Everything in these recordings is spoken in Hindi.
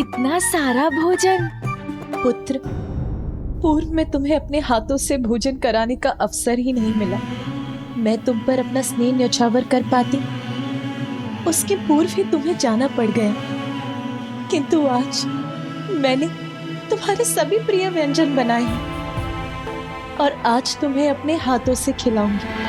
इतना सारा भोजन। पुत्र, पूर्व में तुम्हें अपने हाथों से भोजन कराने का अवसर ही नहीं मिला। मैं तुम पर अपना स्नेह न्यौछावर कर पाती, उसके पूर्व ही तुम्हें जाना पड़ गया। किंतु आज मैंने तुम्हारे सभी प्रिय व्यंजन बनाए हैं और आज तुम्हें अपने हाथों से खिलाऊंगी।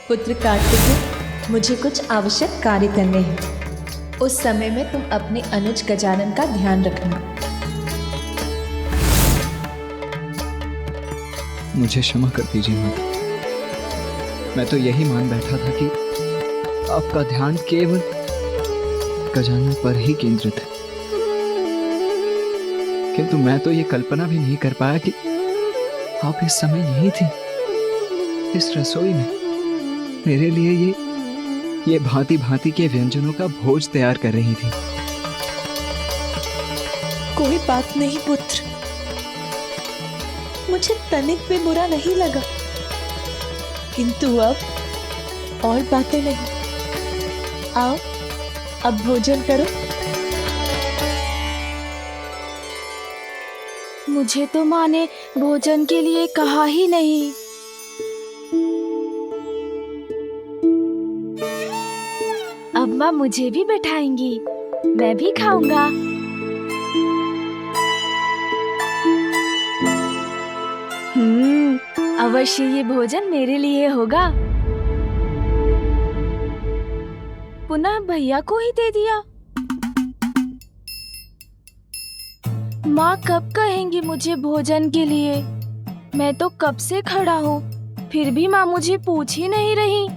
पुत्र कार्तिकेय, मुझे कुछ आवश्यक कार्य करने हैं। उस समय में तुम अपने अनुज गजानन का ध्यान रखना। मुझे क्षमा कर दीजिए माता। मैं तो यही मान बैठा था कि आपका ध्यान केवल गजानन पर ही केंद्रित है, किंतु मैं तो ये कल्पना भी नहीं कर पाया कि आप इस समय यही थी, इस रसोई में मेरे लिए ये भांति भांति के व्यंजनों का भोज तैयार कर रही थी। कोई बात नहीं पुत्र, मुझे तनिक भी बुरा नहीं लगा, किंतु अब और बातें नहीं। आओ, अब भोजन करो। मुझे तो माँ ने भोजन के लिए कहा ही नहीं। अब माँ मुझे भी बैठाएंगी, मैं भी खाऊंगा। अवश्य ये भोजन मेरे लिए होगा। पुनः भैया को ही दे दिया। माँ कब कहेंगी मुझे भोजन के लिए? मैं तो कब से खड़ा हूँ, फिर भी माँ मुझे पूछ ही नहीं रही।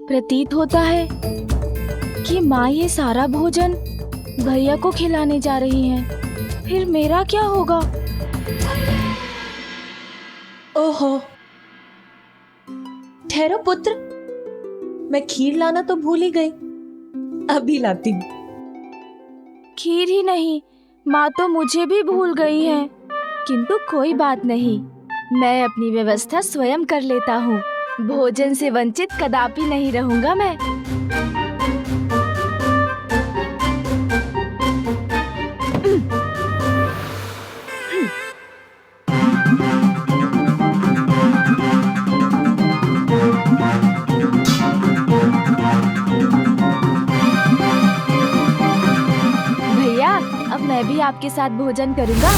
प्रतीत होता है कि माँ ये सारा भोजन भैया को खिलाने जा रही हैं। फिर मेरा क्या होगा? ओहो, ठहरो पुत्र, मैं खीर लाना तो भूल ही गई, अभी लाती हूँ। खीर ही नहीं, माँ तो मुझे भी भूल गई हैं। किंतु कोई बात नहीं, मैं अपनी व्यवस्था स्वयं कर लेता हूँ। भोजन से वंचित कदापि नहीं रहूंगा मैं। भैया, अब मैं भी आपके साथ भोजन करूंगा।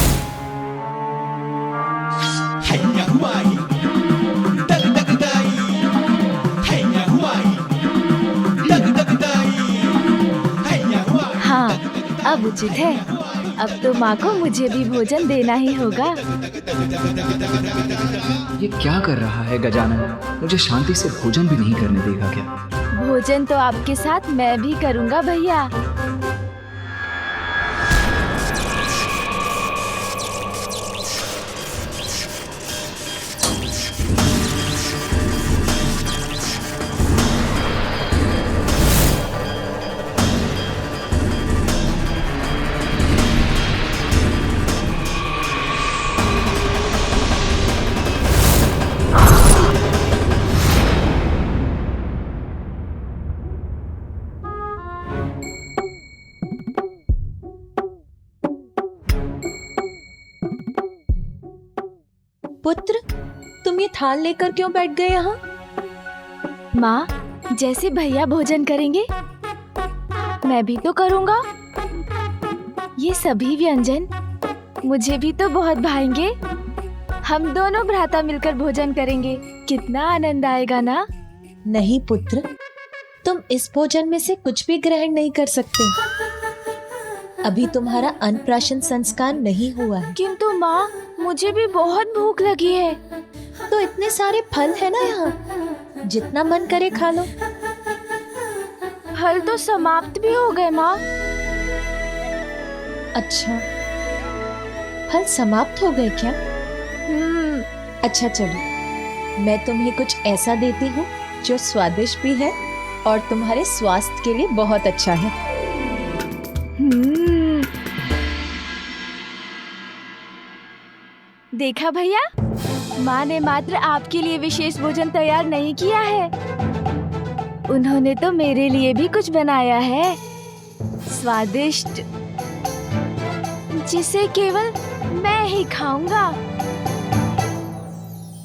हाँ, अब उचित है। अब तो माँ को मुझे भी भोजन देना ही होगा। ये क्या कर रहा है गजानन? मुझे शांति से भोजन भी नहीं करने देगा क्या? भोजन तो आपके साथ मैं भी करूंगा भैया। पुत्र, तुम ये थाल लेकर क्यों बैठ गए यहाँ? माँ, जैसे भैया भोजन करेंगे मैं भी तो करूँगा। ये सभी व्यंजन मुझे भी तो बहुत भाएंगे। हम दोनों भ्राता मिलकर भोजन करेंगे, कितना आनंद आएगा ना? नहीं पुत्र, तुम इस भोजन में से कुछ भी ग्रहण नहीं कर सकते। अभी तुम्हारा अन्नप्राशन संस्कार नहीं हुआ है। किंतु माँ, मुझे भी बहुत भूख लगी है। तो इतने सारे फल है ना यहाँ, जितना मन करे खा लो। फल तो समाप्त भी हो गए माँ। अच्छा, फल समाप्त हो गए क्या? अच्छा चलो, मैं तुम्हें कुछ ऐसा देती हूँ जो स्वादिष्ट भी है और तुम्हारे स्वास्थ्य के लिए बहुत अच्छा है। देखा भैया, माँ ने मात्र आपके लिए विशेष भोजन तैयार नहीं किया है, उन्होंने तो मेरे लिए भी कुछ बनाया है, स्वादिष्ट, जिसे केवल मैं ही खाऊंगा।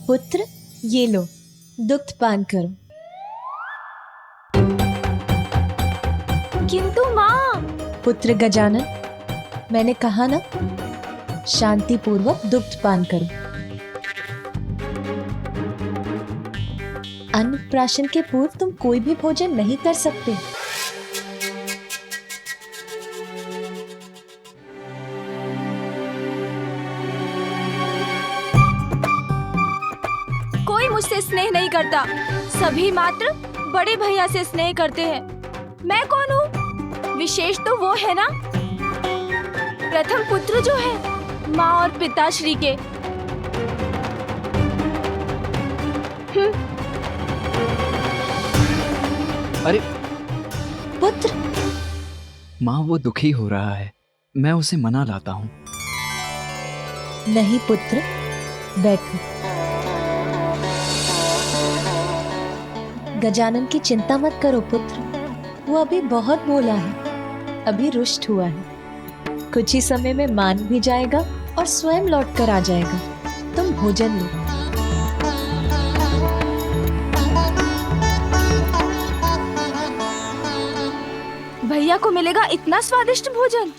पुत्र, ये लो, दुग्ध पान करो। किंतु माँ। पुत्र गजानन, मैंने कहा ना, शांति पूर्वक दुग्ध पान करो। अन्नप्राशन के पूर्व तुम कोई भी भोजन नहीं कर सकते। कोई मुझसे स्नेह नहीं करता, सभी मात्र बड़े भैया से स्नेह करते हैं। मैं कौन हूँ? विशेष तो वो है ना, प्रथम पुत्र जो है माँ और पिताश्री के। अरे पुत्र, माँ, वो दुखी हो रहा है, मैं उसे मना लाता हूँ। नहीं पुत्र, बैठो। गजानन की चिंता मत करो पुत्र, वो अभी बहुत बोला है, अभी रुष्ट हुआ है, कुछ ही समय में मान भी जाएगा और स्वयं लौट कर आ जाएगा। तुम भोजन लो। भैया को मिलेगा इतना स्वादिष्ट भोजन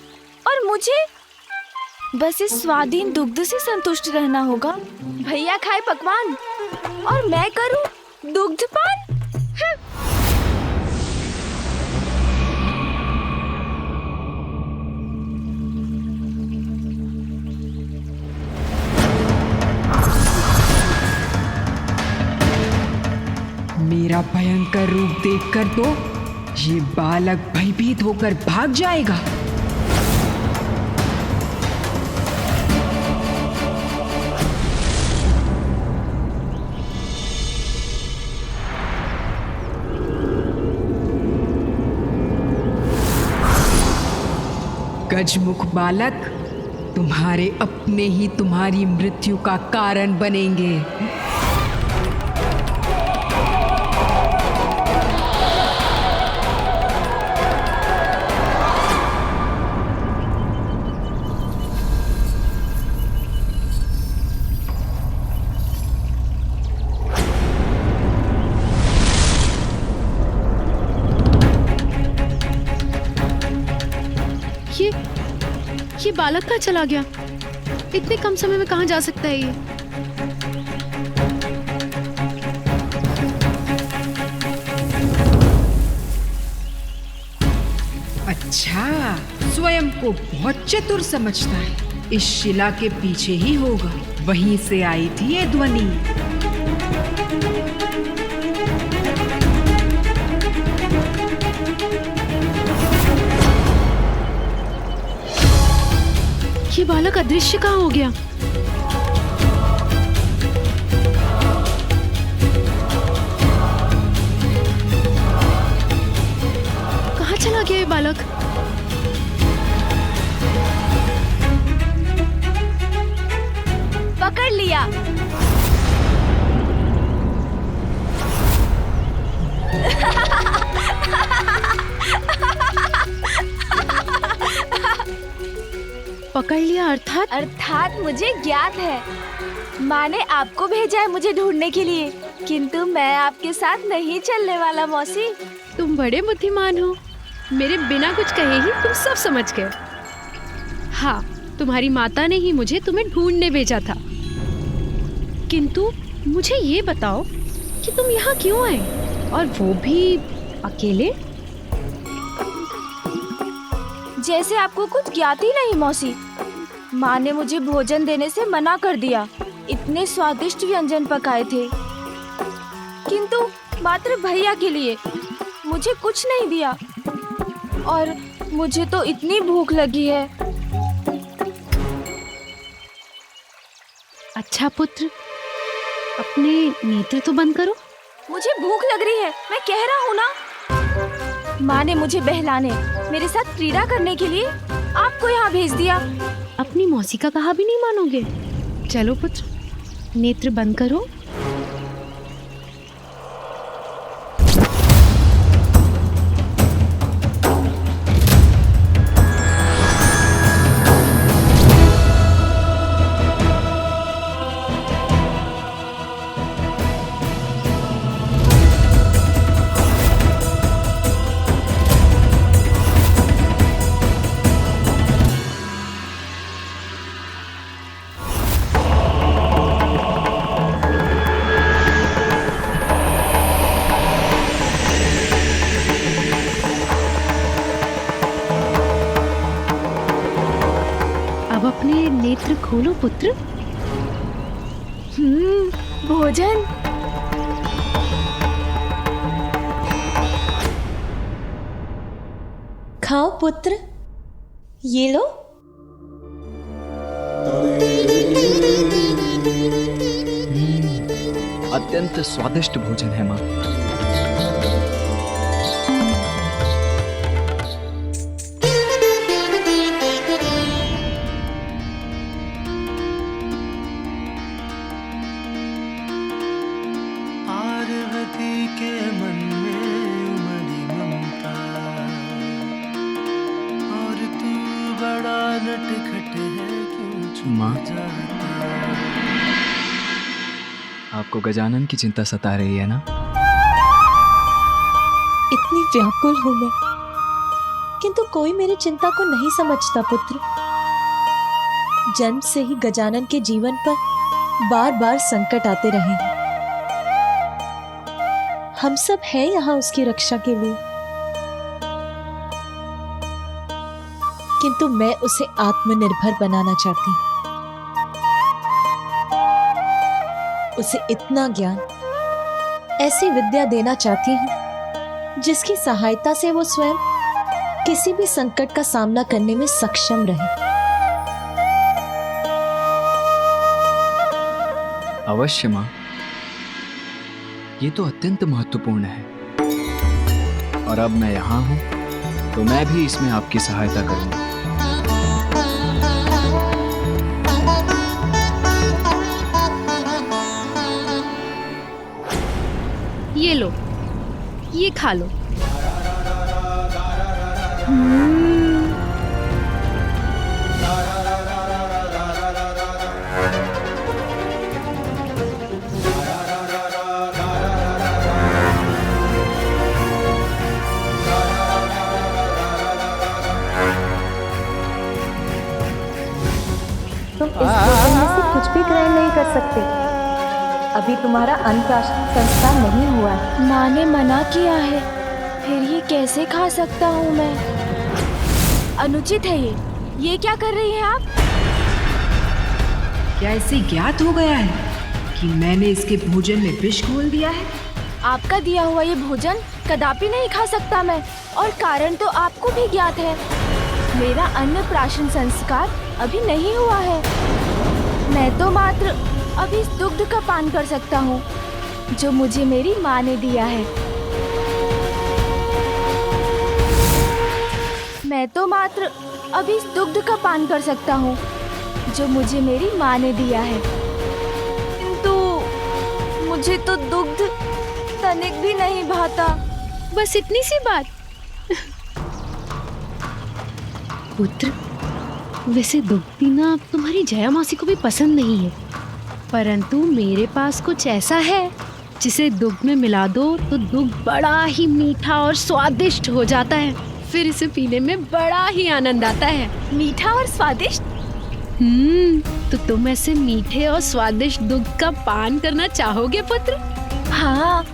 और मुझे बस इस स्वादीन दुग्ध से संतुष्ट रहना होगा। भैया खाए पकवान और मैं करूं दुग्ध पान। मेरा भयंकर रूप देखकर तो ये बालक भयभीत होकर भाग जाएगा। गजमुख बालक, तुम्हारे अपने ही तुम्हारी मृत्यु का कारण बनेंगे। ये बालक कहाँ चला गया? इतने कम समय में कहाँ जा सकता है ये? अच्छा, स्वयं को बहुत चतुर समझता है। इस शिला के पीछे ही होगा, वहीं से आई थी ये ध्वनि। ये बालक अदृश्य कहाँ हो गया? कहाँ चला गया ये बालक? पकड़ लिया। पकड़ लिया अर्थात? अर्थात मुझे ज्ञात है, माँ ने आपको भेजा है मुझे ढूंढने के लिए, किंतु मैं आपके साथ नहीं चलने वाला मौसी। तुम बड़े बुद्धिमान हो, मेरे बिना कुछ कहे ही तुम सब समझ गए। हाँ, तुम्हारी माता ने ही मुझे तुम्हें ढूंढने भेजा था, किंतु मुझे ये बताओ कि तुम यहाँ क्यों आए, और वो भी अकेले? जैसे आपको कुछ ज्ञात ही नहीं मौसी। माँ ने मुझे भोजन देने से मना कर दिया, इतने स्वादिष्ट व्यंजन पकाए थे, किंतु मात्र भैया के लिए मुझे कुछ नहीं दिया, और मुझे तो इतनी भूख लगी है। अच्छा पुत्र, अपने नेत्र तो बंद करो। मुझे भूख लग रही है, मैं कह रहा हूँ ना। माँ ने मुझे बहलाने, मेरे साथ क्रीड़ा करने के लिए आपको यहाँ भेज दिया। अपनी मौसी का कहा भी नहीं मानोगे? चलो पुत्र, नेत्र बंद करो। अब अपने नेत्र खोलो पुत्र। भोजन। खाओ पुत्र, ये लो। अत्यंत स्वादिष्ट भोजन है माँ। पार्वती के मन में उमड़ी ममता, और तू बड़ा नटखट है, क्यों छुप माँ। जाता। आपको गजानन की चिंता सता रही है ना? इतनी व्याकुल हूं मैं, किंतु कोई मेरी चिंता को नहीं समझता पुत्र। जन्म से ही गजानन के जीवन पर बार बार संकट आते रहे हैं। हम सब हैं यहाँ उसकी रक्षा के लिए, किंतु मैं उसे आत्मनिर्भर बनाना चाहती हूँ। उसे इतना ज्ञान, ऐसी विद्या देना चाहती हूँ जिसकी सहायता से वो स्वयं किसी भी संकट का सामना करने में सक्षम रहे। अवश्य माँ, ये तो अत्यंत महत्वपूर्ण है। और अब मैं यहाँ हूँ तो मैं भी इसमें आपकी सहायता करूँगा। ये लो, ये खा लो। तुम इस भोजन में से कुछ भी ग्रहण नहीं कर सकते। अभी तुम्हारा अन्नप्राशन संस्कार नहीं हुआ है। माँ ने मना किया है, फिर ये कैसे खा सकता हूँ मैं? अनुचित है ये क्या कर रही हैं आप? क्या इसे ज्ञात हो गया है कि मैंने इसके भोजन में विष घोल दिया है? आपका दिया हुआ ये भोजन कदापि नहीं खा सकता मैं, और कारण तो आपको भी ज्ञात है। मेरा अन्नप्राशन संस्कार अभी नहीं हुआ है। मैं तो मात्र अभी इस दुग्ध का पान कर सकता हूँ जो मुझे मेरी माँ ने दिया है। मैं तो मात्र अभी इस दुग्ध का पान कर सकता हूँ जो मुझे मेरी माँ ने दिया है, किंतु मुझे तो दुग्ध तनिक भी नहीं भाता। बस इतनी सी बात। पुत्र, वैसे दुग्ध पीना तुम्हारी जया मासी को भी पसंद नहीं है, परंतु मेरे पास कुछ ऐसा है जिसे दुग्ध में मिला दो तो दुग्ध बड़ा ही मीठा और स्वादिष्ट हो जाता है। फिर इसे पीने में बड़ा ही आनंद आता है। मीठा और स्वादिष्ट? तो तुम ऐसे मीठे और स्वादिष्ट दुग्ध का पान करना चाहोगे पुत्र? हाँ।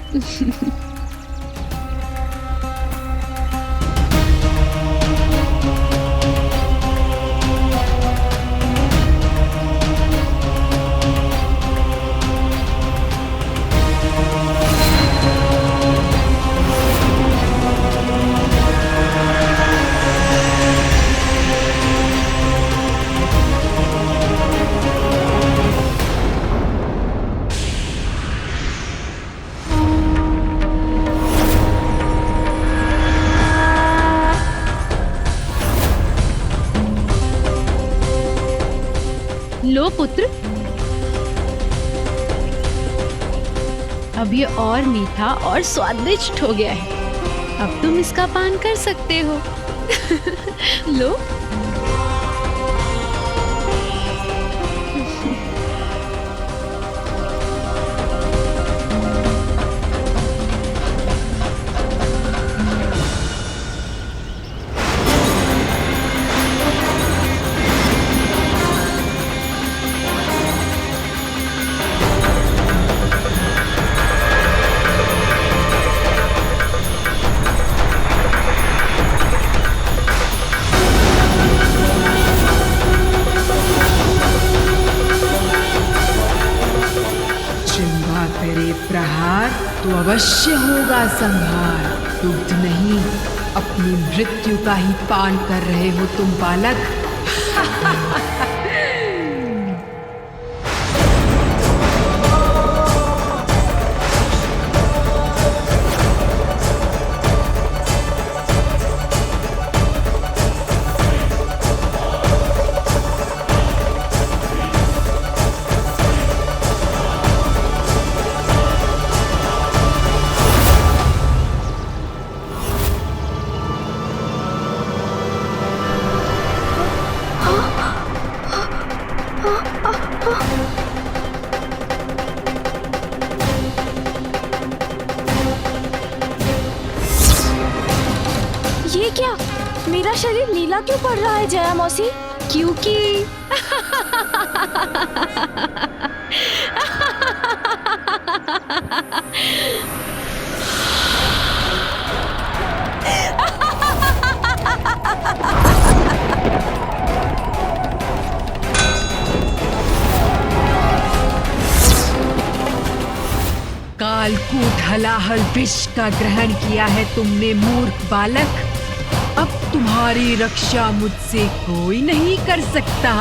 लो पुत्र, अब ये और मीठा और स्वादिष्ट हो गया है। अब तुम इसका पान कर सकते हो। लो। चिंबा करे प्रहार तो अवश्य होगा संहार। दुग्ध नहीं, अपनी मृत्यु का ही पान कर रहे हो तुम बालक। ये क्या? मेरा शरीर नीला क्यों पड़ रहा है जया मौसी? क्योंकि कालकूट हलाहल विष का ग्रहण किया है तुमने मूर्ख बालक। अब तुम्हारी रक्षा मुझसे कोई नहीं कर सकता।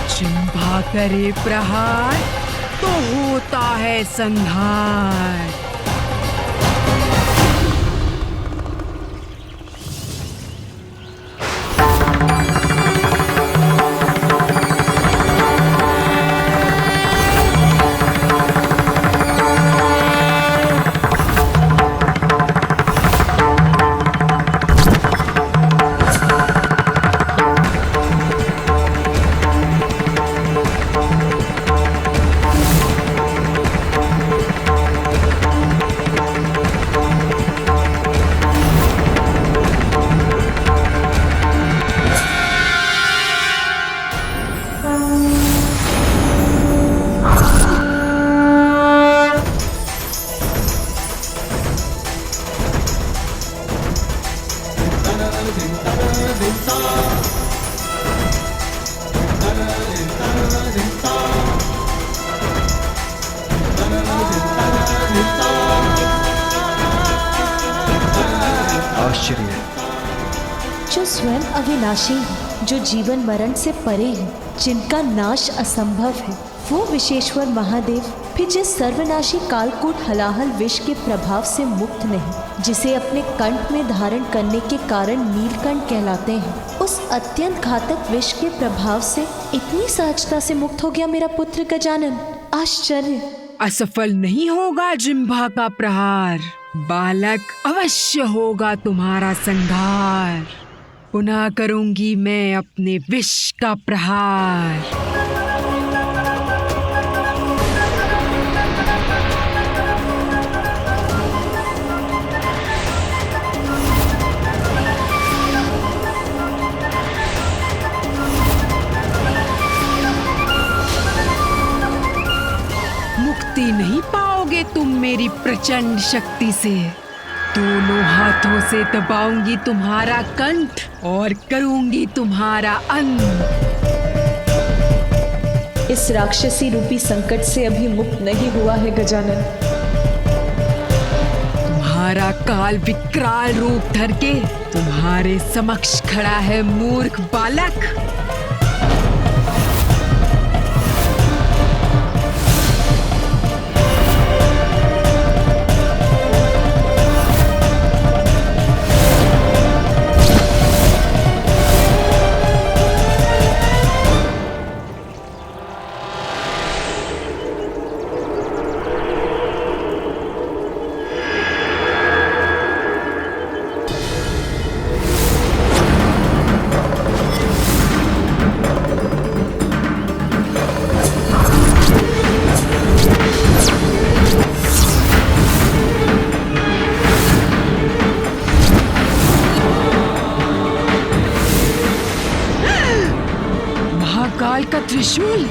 चिंबा करे प्रहार तो होता है संहार। आश्चर्य है। जो स्वयं अविनाशी है, जो जीवन मरण से परे है, जिनका नाश असंभव है, वो विशेश्वर महादेव फिर जिस सर्वनाशी कालकूट हलाहल विष के प्रभाव से मुक्त नहीं, जिसे अपने कंठ में धारण करने के कारण नीलकंठ कहलाते हैं, उस अत्यंत घातक विष के प्रभाव से इतनी सहजता से मुक्त हो गया मेरा पुत्र गजानन। आश्चर्य। असफल नहीं होगा जिह्वा का प्रहार बालक, अवश्य होगा तुम्हारा संहार। पुनः करूंगी मैं अपने विष का प्रहार। मुक्ति नहीं पाओगे तुम मेरी प्रचंड शक्ति से। दोनों हाथों से दबाऊंगी तुम्हारा कंठ और करूंगी तुम्हारा अंत। इस राक्षसी रूपी संकट से अभी मुक्त नहीं हुआ है गजानन। तुम्हारा काल विकराल रूप धर के तुम्हारे समक्ष खड़ा है मूर्ख बालक। काल का त्रिशूल।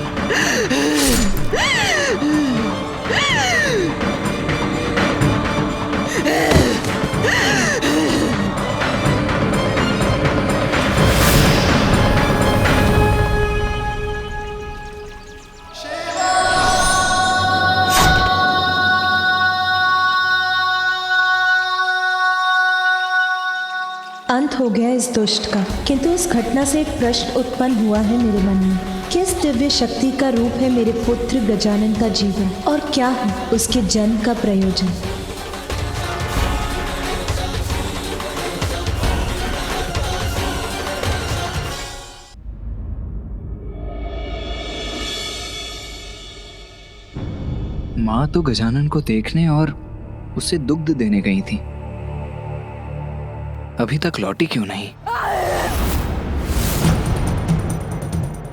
अंत हो गया इस दुष्ट का, किंतु इस घटना से एक प्रश्न उत्पन्न हुआ है मेरे मन में। किस दिव्य शक्ति का रूप है मेरे पुत्र गजानन का जीवन, और क्या है उसके जन्म का प्रयोजन? माँ तो गजानन को देखने और उसे दुग्ध देने गई थी, अभी तक लौटी क्यों नहीं?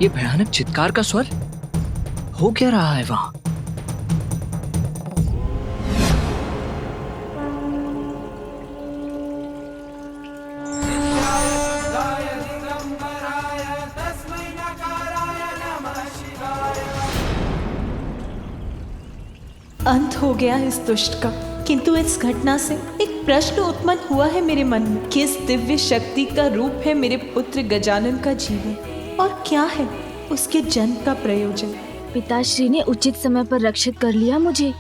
ये भयानक चित्कार का स्वर हो क्या रहा है वहां? अंत हो गया इस दुष्ट का, किंतु इस घटना से एक प्रश्न उत्पन्न हुआ है मेरे मन में। किस दिव्य शक्ति का रूप है मेरे पुत्र गजानन का जीवन, और क्या है उसके जन्म का प्रयोजन? पिताश्री ने उचित समय पर रक्षित कर लिया मुझे।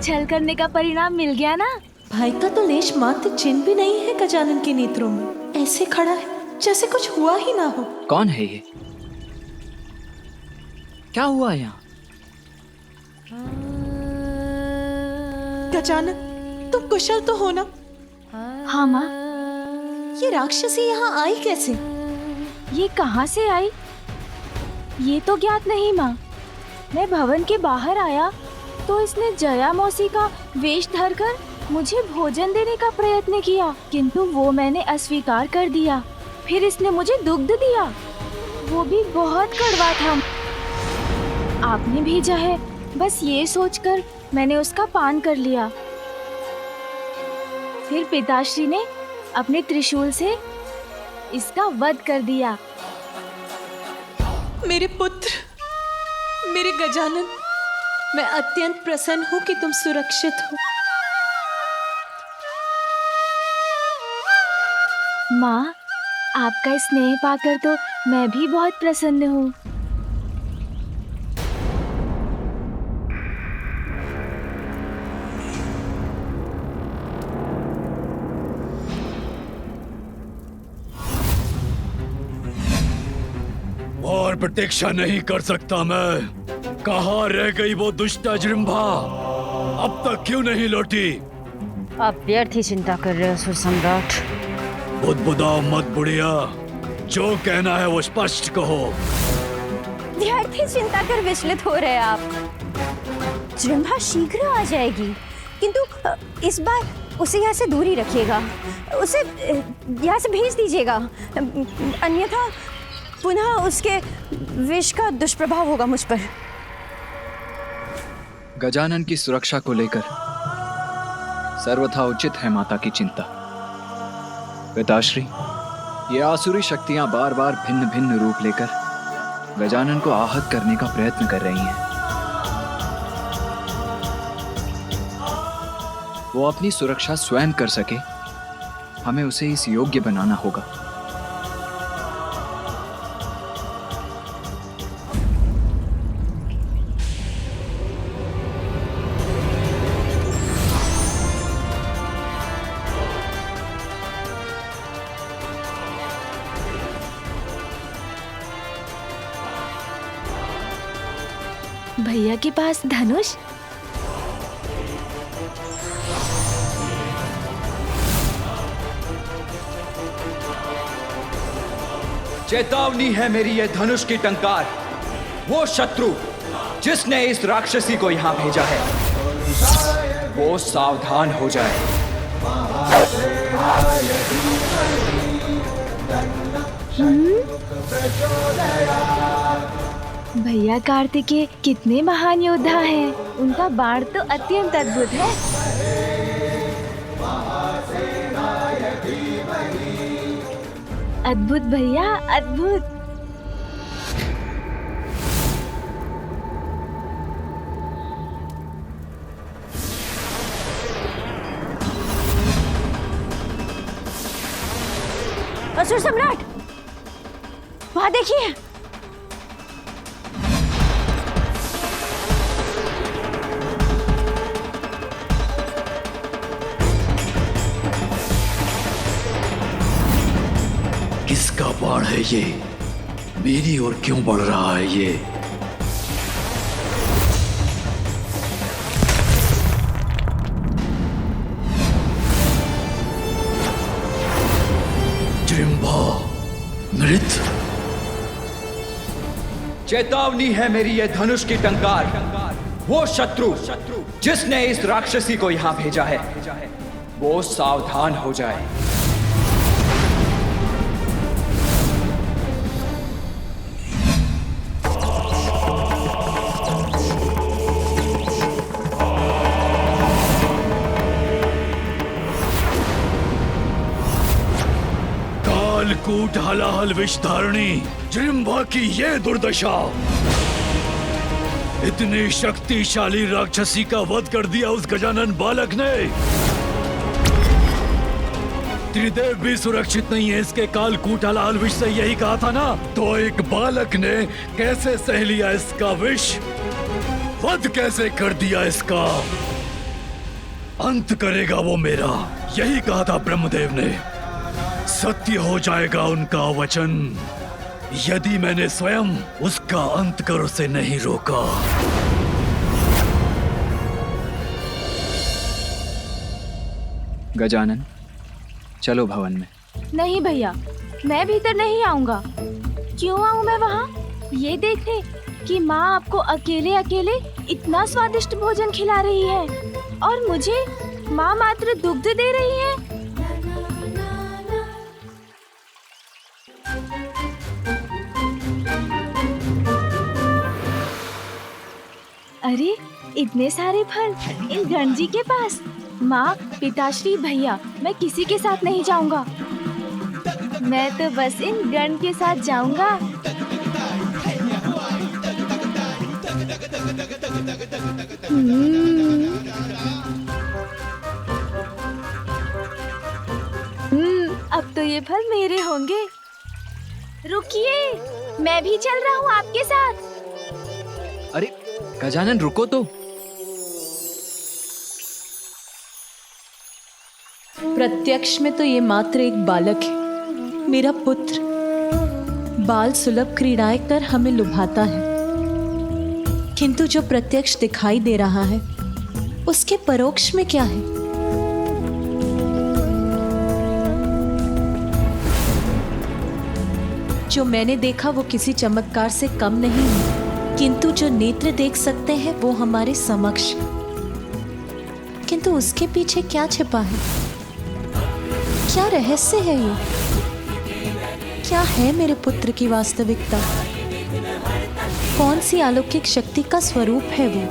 छल करने का परिणाम मिल गया ना? भाई का तो लेश मात्र चिन्ह भी नहीं है गजानन के नेत्रों में, ऐसे खड़ा है जैसे कुछ हुआ ही ना हो। कौन है ये? क्या हुआ यहाँ? गजानन, तुम कुशल तो हो ना? हाँ माँ। ये राक्षसी यहाँ आई कैसे? ये कहाँ से आई ये तो ज्ञात नहीं माँ। मैं भवन के बाहर आया तो इसने जया मौसी का वेश धरकर मुझे भोजन देने का प्रयत्न किया, किंतु वो मैंने अस्वीकार कर दिया। फिर इसने मुझे दुग्ध दिया, वो भी बहुत कड़वा था। आपने भेजा है, बस ये सोचकर मैंने उसका पान कर लिया। फिर पिताश्री ने अपने त्रिशूल से इसका वध कर दिया। मेरे पुत्र, मेरे गजानन, मैं अत्यंत प्रसन्न हूँ कि तुम सुरक्षित हो। माँ, आपका स्नेह पाकर तो मैं भी बहुत प्रसन्न हूँ। और प्रतीक्षा नहीं कर सकता मैं। कहाँ रह गई वो दुष्ट अजृंभा? अब तक क्यों नहीं लौटी? आप व्यर्थ ही चिंता कर रहे हो सुर सम्राट। बुदबुदाओ मत बुढ़िया, जो कहना है वो स्पष्ट कहो। व्यर्थ ही चिंता कर विचलित हो रहे आप। जृंभा शीघ्र आ जाएगी, किंतु इस बार उसे यहाँ से दूर ही रखिएगा। उसे यहाँ से भेज दीजिएगा, अन्यथा पुनः उसके विष का दुष्प्रभाव होगा मुझ पर। गजानन की सुरक्षा को लेकर सर्वथा उचित है माता की चिंता। पिताश्री, ये आसुरी शक्तियां बार बार भिन्न भिन्न रूप लेकर गजानन को आहत करने का प्रयत्न कर रही हैं। वो अपनी सुरक्षा स्वयं कर सके, हमें उसे इस योग्य बनाना होगा। भैया के पास धनुष? चेतावनी है मेरी ये धनुष की टंकार। वो शत्रु जिसने इस राक्षसी को यहाँ भेजा है, वो सावधान हो जाए। भैया कार्तिकेय कितने महान योद्धा हैं। उनका बाण तो अत्यंत अद्भुत है। अद्भुत भैया, अद्भुत। असुर सम्राट, वहां देखिए। किसका बाण है ये? मेरी ओर क्यों बढ़ रहा है ये? जृंभा नृत। चेतावनी है मेरी ये धनुष की टंकार। वो शत्रु जिसने इस राक्षसी को यहां भेजा है, वो सावधान हो जाए। कालकूट हलाहल विषधारिणी जृंभा की ये दुर्दशा। इतनी शक्तिशाली राक्षसी का वध कर दिया उस गजानन बालक ने। त्रिदेव भी सुरक्षित नहीं है इसके कालकूट हलाहल विष से, यही कहा था ना? तो एक बालक ने कैसे सह लिया इसका विष? वध कैसे कर दिया इसका? अंत करेगा वो मेरा, यही कहा था ब्रह्मदेव ने। सत्य हो जाएगा उनका वचन यदि मैंने स्वयं उसका अंत कर उसे नहीं रोका। गजानन, चलो भवन में। नहीं भैया, मैं भीतर नहीं आऊंगा। क्यों आऊं मैं वहाँ? ये देखने कि माँ आपको अकेले अकेले इतना स्वादिष्ट भोजन खिला रही है और मुझे माँ मात्र दुग्ध दे रही है। अरे इतने सारे फल इन गणजी के पास। माँ, पिताश्री, भैया, मैं किसी के साथ नहीं जाऊंगा। मैं तो बस इन गण के साथ जाऊंगा। अब तो ये फल मेरे होंगे। रुकिए, मैं भी चल रहा हूँ आपके साथ। अरे गजानन, रुको तो। प्रत्यक्ष में तो ये मात्र एक बालक है, मेरा पुत्र। बाल सुलभ क्रीड़ाएं कर हमें लुभाता है, किंतु जो प्रत्यक्ष दिखाई दे रहा है उसके परोक्ष में क्या है? जो मैंने देखा वो किसी चमत्कार से कम नहीं है, किंतु जो नेत्र देख सकते हैं वो हमारे समक्ष है। किंतु उसके पीछे क्या छिपा है? क्या रहस्य है ये? क्या है मेरे पुत्र की वास्तविकता? कौन सी अलौकिक शक्ति का स्वरूप है वो?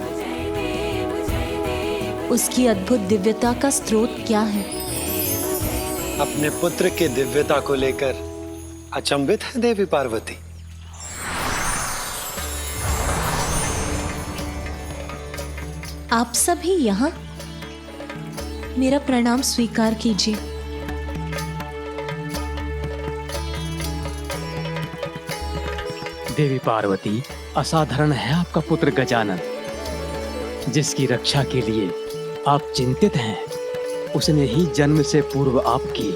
उसकी अद्भुत दिव्यता का स्रोत क्या है? अपने पुत्र की दिव्यता को लेकर अचंभित है देवी पार्वती। आप सभी यहाँ, मेरा प्रणाम स्वीकार कीजिए। देवी पार्वती, असाधारण है आपका पुत्र गजानन। जिसकी रक्षा के लिए आप चिंतित हैं, उसने ही जन्म से पूर्व आपकी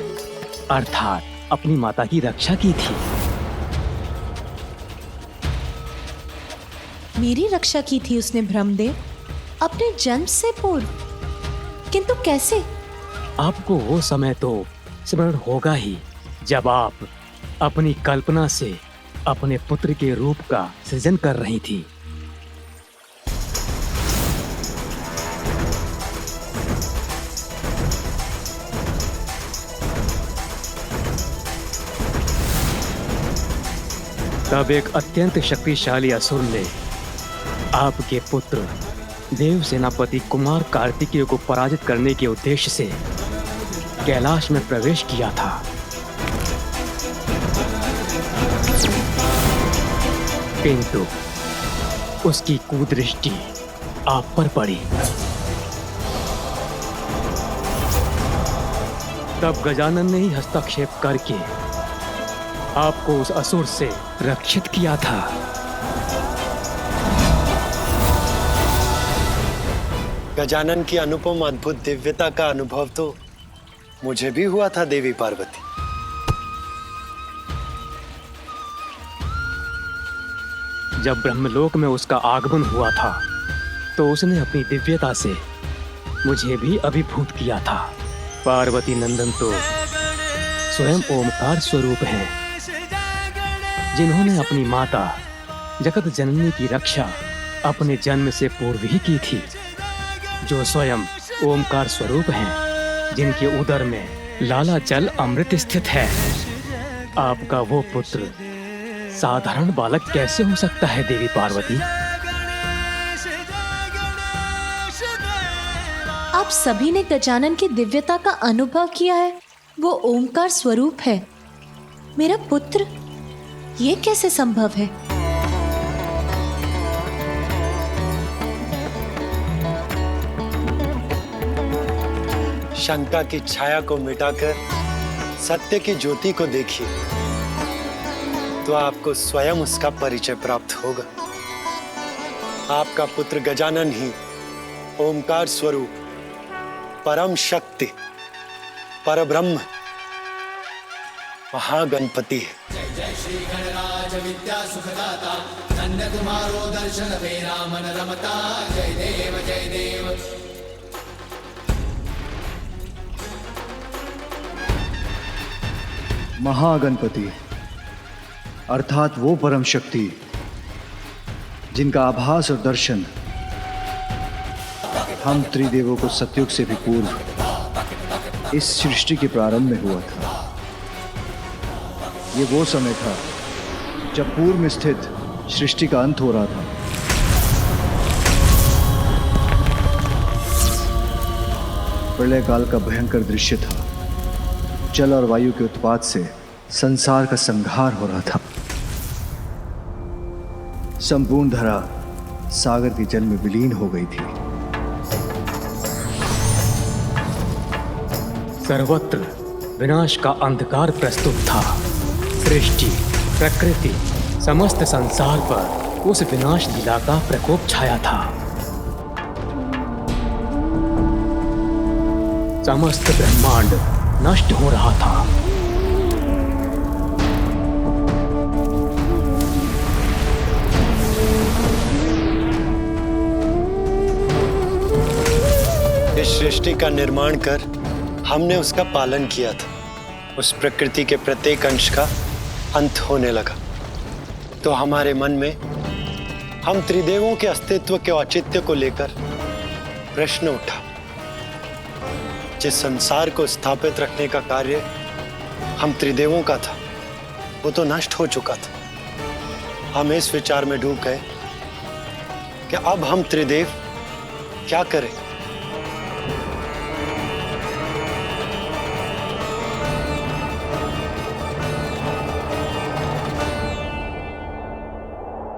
अर्थात अपनी माता की रक्षा की थी। मेरी रक्षा की थी उसने ब्रह्मदेव, अपने जन्म से पूर्व? किंतु कैसे? आपको वो समय तो स्मरण होगा ही जब आप अपनी कल्पना से अपने पुत्र के रूप का सृजन कर रही थी। तब एक अत्यंत शक्तिशाली असुर ने आपके पुत्र देव सेनापति कुमार कार्तिकेय को पराजित करने के उद्देश्य से कैलाश में प्रवेश किया था। किंतु उसकी कुदृष्टि आप पर पड़ी। तब गजानन ने ही हस्तक्षेप करके आपको उस असुर से रक्षित किया था। गजानन की अनुपम अद्भुत दिव्यता का अनुभव तो मुझे भी हुआ था देवी पार्वती। जब ब्रह्मलोक में उसका आगमन हुआ था तो उसने अपनी दिव्यता से मुझे भी अभिभूत किया था। पार्वती नंदन तो स्वयं ओमकार स्वरूप हैं, जिन्होंने अपनी माता जगत जननी की रक्षा अपने जन्म से पूर्व ही की थी, जो स्वयं ओमकार स्वरूप हैं, जिनके उदर में लाला जल अमृत स्थित है। आपका वो पुत्र साधारण बालक कैसे हो सकता है देवी पार्वती? आप सभी ने गजानन की दिव्यता का अनुभव किया है। वो ओमकार स्वरूप है। मेरा पुत्र, ये कैसे संभव है? शंका की छाया को मिटाकर सत्य की ज्योति को देखिए, तो आपको स्वयं उसका परिचय प्राप्त होगा। आपका पुत्र गजानन ही ओमकार स्वरूप परम शक्ति, परब्रह्म, महागणपति है। जय जय श्री गणराज विद्या सुखदाता, धन्य तुम्हारो दर्शन तेरा मन रमता। जय देव जय देव। महागणपति अर्थात वो परम शक्ति जिनका आभास और दर्शन हम त्रिदेवों को सतयुग से भी पूर्व इस सृष्टि के प्रारंभ में हुआ था। ये वो समय था जब पूर्व में स्थित सृष्टि का अंत हो रहा था। प्रलय काल का भयंकर दृश्य था। जल और वायु के उत्पात से संसार का संहार हो रहा था। संपूर्ण धरा सागर के जल में विलीन हो गई थी। सर्वत्र विनाश का अंधकार प्रस्तुत था। सृष्टि, प्रकृति, समस्त संसार पर उस विनाश लीला का प्रकोप छाया था। समस्त ब्रह्मांड नष्ट हो रहा था। इस सृष्टि का निर्माण कर हमने उसका पालन किया था। उस प्रकृति के प्रत्येक अंश का अंत होने लगा तो हमारे मन में हम त्रिदेवों के अस्तित्व के औचित्य को लेकर प्रश्न उठा। जिस संसार को स्थापित रखने का कार्य हम त्रिदेवों का था, वो तो नष्ट हो चुका था। हम इस विचार में डूब गए कि अब हम त्रिदेव क्या करें।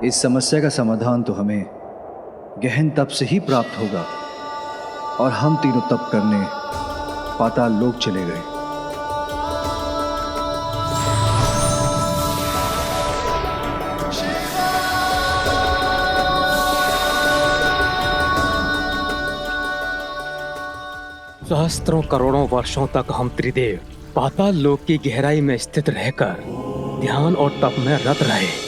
इस समस्या का समाधान तो हमें गहन तप से ही प्राप्त होगा और हम तीनों तप करने पाताल लोक चले गए। सहस्त्रों करोड़ों वर्षों तक हम त्रिदेव पाताल लोक की गहराई में स्थित रहकर ध्यान और तप में रत रहे।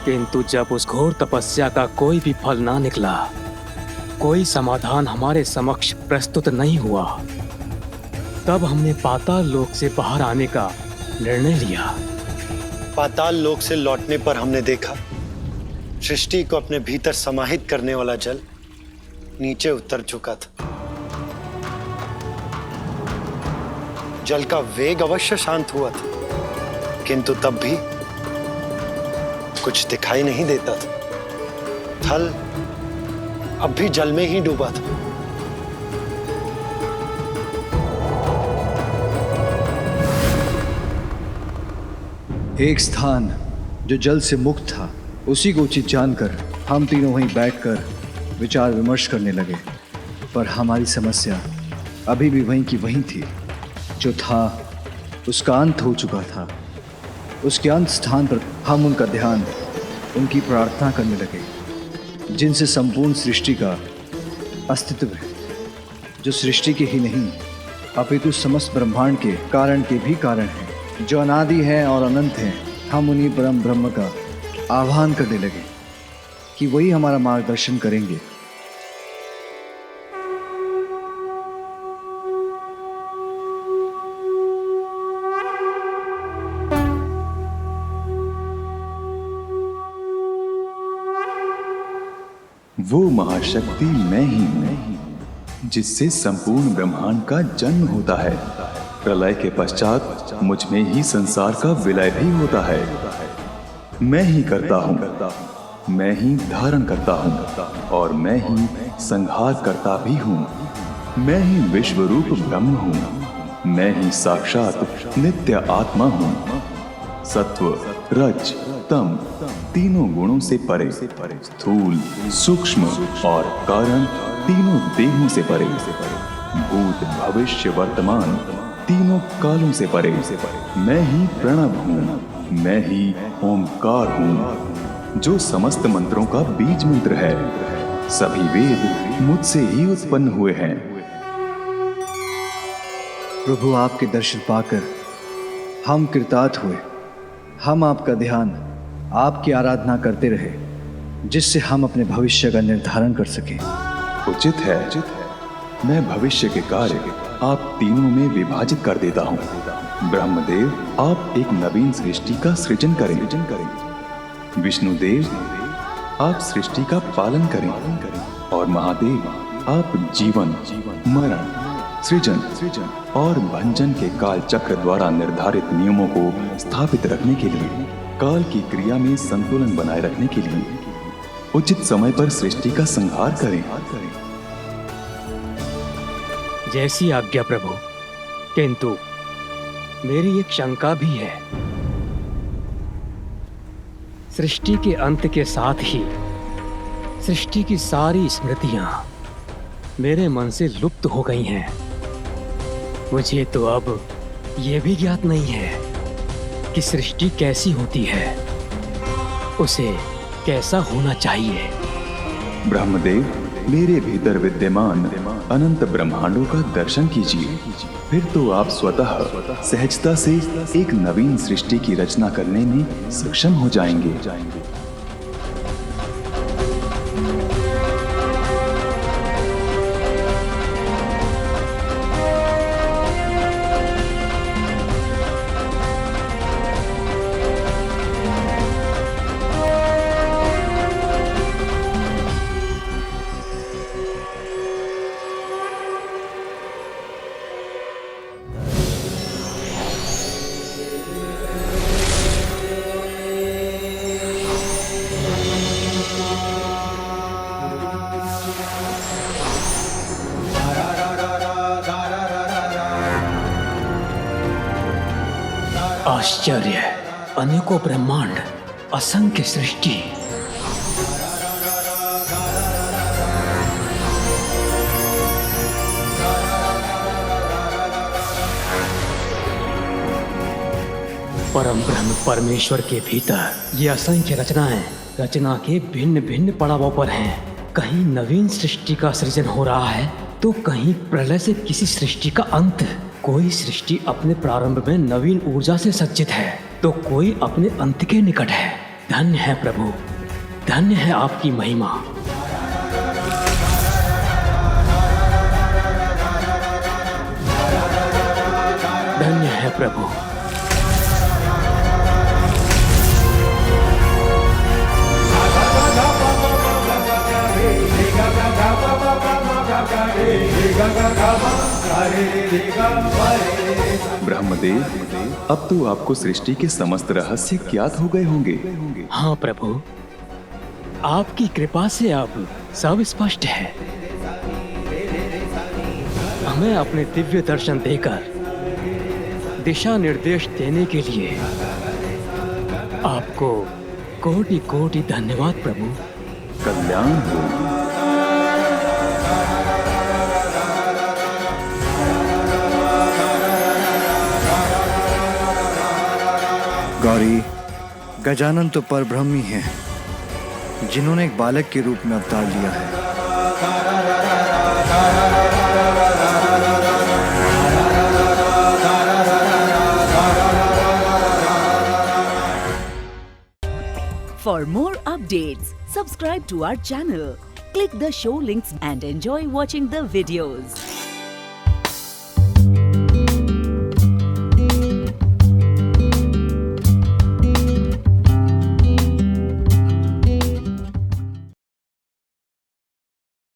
किंतु जब उस घोर तपस्या का कोई भी फल ना निकला, कोई समाधान हमारे समक्ष प्रस्तुत नहीं हुआ, तब हमने पाताल लोक से बाहर आने का निर्णय लिया। पाताल लोक से लौटने पर हमने देखा सृष्टि को अपने भीतर समाहित करने वाला जल नीचे उतर चुका था। जल का वेग अवश्य शांत हुआ था, किंतु तब भी कुछ दिखाई नहीं देता था। थल अब भी जल में ही डूबा था। एक स्थान जो जल से मुक्त था, उसी को उचित जानकर हम तीनों वहीं बैठकर विचार विमर्श करने लगे। पर हमारी समस्या अभी भी वहीं की वहीं थी। जो था उसका अंत हो चुका था। उसके अंत स्थान पर हम उनका ध्यान, उनकी प्रार्थना करने लगे, जिनसे संपूर्ण सृष्टि का अस्तित्व है, जो सृष्टि के ही नहीं अपितु समस्त ब्रह्मांड के कारण के भी कारण है, जो अनादि है और अनंत है। हम उन्हीं परम ब्रह्म का आह्वान करने लगे कि वही हमारा मार्गदर्शन करेंगे। वो महाशक्ति मैं ही हूँ, जिससे संपूर्ण ब्रह्मांड का जन्म होता है। प्रलय के पश्चात मुझ में ही संसार का विलय भी होता है। मैं ही करता हूँ, मैं ही धारण करता हूँ और मैं ही संहार करता भी हूँ। मैं ही विश्वरूप ब्रह्म हूँ, मैं ही साक्षात नित्य आत्मा हूँ। सत्व, रज, तम तीनों गुणों से परे, स्थूल, सूक्ष्म और कारण तीनों देहों से परे, भूत, भविष्य, वर्तमान तीनों कालों से परे। मैं ही प्रणव हूँ, मैं ही ओंकार हूँ, जो समस्त मंत्रों का बीज मंत्र है। सभी वेद मुझसे ही उत्पन्न हुए हैं। प्रभु, आपके दर्शन पाकर हम कृतार्थ हुए। हम आपका ध्यान, आपकी आराधना करते रहे, जिससे हम अपने भविष्य का निर्धारण कर सकें। उचित है, मैं भविष्य के कार्य आप तीनों में विभाजित कर देता हूँ। ब्रह्मदेव, आप एक नवीन सृष्टि का सृजन करें। विष्णुदेव, आप सृष्टि का पालन करें और महादेव, आप जीवन, मरण, सृजन और भंजन के काल चक्र द्वारा निर्धारित नियमों को स्थापित रखने के लिए, काल की क्रिया में संतुलन बनाए रखने के लिए उचित समय पर सृष्टि का संहार करें। जैसी आज्ञा प्रभु, किंतु मेरी एक शंका भी है। सृष्टि के अंत के साथ ही सृष्टि की सारी स्मृतियां मेरे मन से लुप्त हो गई हैं। मुझे तो अब यह भी ज्ञात नहीं है कि सृष्टि कैसी होती है, उसे कैसा होना चाहिए। ब्रह्मदेव, मेरे भीतर विद्यमान अनंत ब्रह्मांडों का दर्शन कीजिए, फिर तो आप स्वतः सहजता से एक नवीन सृष्टि की रचना करने में सक्षम हो जाएंगे। आश्चर्य, अनेकों ब्रह्मांड, असंख्य सृष्टि। परम ब्रह्म परमेश्वर के भीतर ये असंख्य रचनाएं रचना के भिन्न भिन्न पड़ावों पर हैं। कहीं नवीन सृष्टि का सृजन हो रहा है, तो कहीं प्रलय से किसी सृष्टि का अंत। कोई सृष्टि अपने प्रारंभ में नवीन ऊर्जा से सज्जित है, तो कोई अपने अंत के निकट है। धन्य है प्रभु, धन्य है आपकी महिमा। धन्य है प्रभु। ब्रह्मदेव, अब तो आपको सृष्टि के समस्त रहस्य ज्ञात हो गए होंगे। हाँ प्रभु, आपकी कृपा से अब सब स्पष्ट है। हमें अपने दिव्य दर्शन देकर दिशा निर्देश देने के लिए आपको कोटि कोटि धन्यवाद प्रभु। कल्याण हो। गौरी, गजानन तो परब्रह्म ही हैं, जिन्होंने एक बालक के रूप में अवतार लिया है। For more updates, subscribe to our channel, click the show links and enjoy watching the videos.